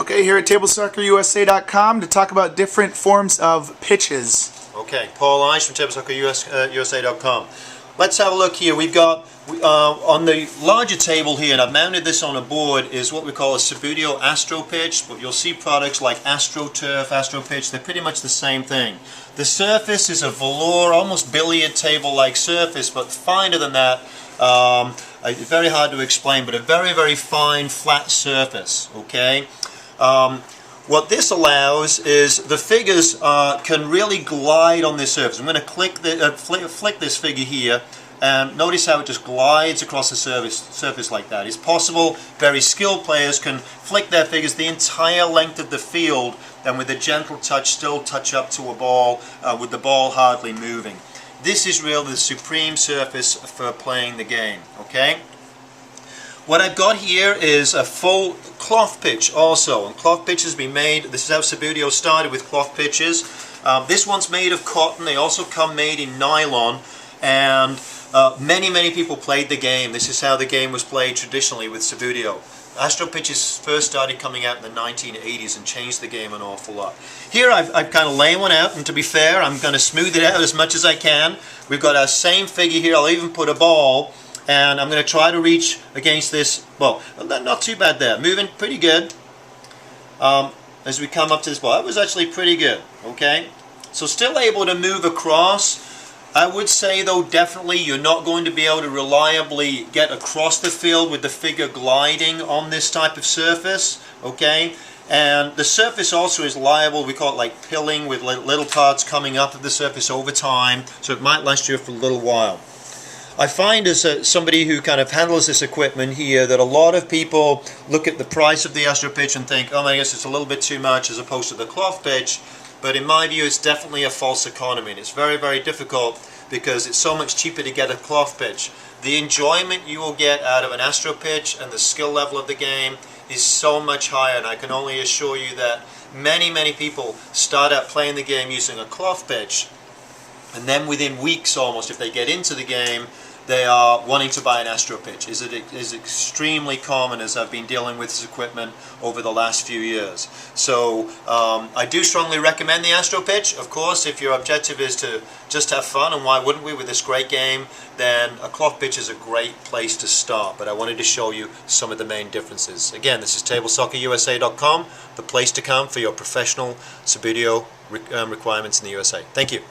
Okay, here at TableSoccerUSA.com to talk about different forms of pitches. Okay, Paul Ice from TableSoccerUSA.com. Let's have a look here. We've got on the larger table here, and I've mounted this on a board, is what we call a Subbuteo Astro Pitch, but you'll see products like Astro Turf, Astro Pitch, they're pretty much the same thing. The surface is a velour, almost billiard table-like surface, but finer than that. Very hard to explain, but a very, very fine, flat surface, okay? What this allows is the figures can really glide on this surface. I'm going to flick this figure here, and notice how it just glides across the surface like that. It's possible very skilled players can flick their figures the entire length of the field and with a gentle touch still touch up to a ball with the ball hardly moving. This is really the supreme surface for playing the game, okay? What I've got here is a full cloth pitch also, and cloth pitch has been made. This is how Subbuteo started with cloth pitches. This one's made of cotton. They also come made in nylon, and many people played the game. This is how the game was played traditionally with Subbuteo. Astro pitches first started coming out in the 1980s and changed the game an awful lot. Here I've kind of laid one out, and to be fair, I'm going to smooth it out as much as I can. We've got our same figure here. I'll even put a ball, and I'm going to try to reach against this. Well, not too bad there. Moving pretty good as we come up to this ball. That was actually pretty good, okay? So still able to move across. I would say, though, definitely you're not going to be able to reliably get across the field with the figure gliding on this type of surface, okay? And the surface also is liable, we call it like pilling, with little parts coming up of the surface over time, so it might last you for a little while. I find as somebody who kind of handles this equipment here that a lot of people look at the price of the Astro Pitch and think, oh, I guess it's a little bit too much as opposed to the cloth pitch. But in my view, it's definitely a false economy, and it's very, very difficult because it's so much cheaper to get a cloth pitch. The enjoyment you will get out of an Astro Pitch and the skill level of the game is so much higher, and I can only assure you that many people start out playing the game using a cloth pitch, and then within weeks almost, if they get into the game, they are wanting to buy an Astro Pitch. It is extremely common as I've been dealing with this equipment over the last few years. So I do strongly recommend the Astro Pitch. Of course, if your objective is to just have fun, and why wouldn't we with this great game, then a cloth pitch is a great place to start. But I wanted to show you some of the main differences. Again, this is TableSoccerUSA.com, the place to come for your professional Subbuteo requirements in the USA. Thank you.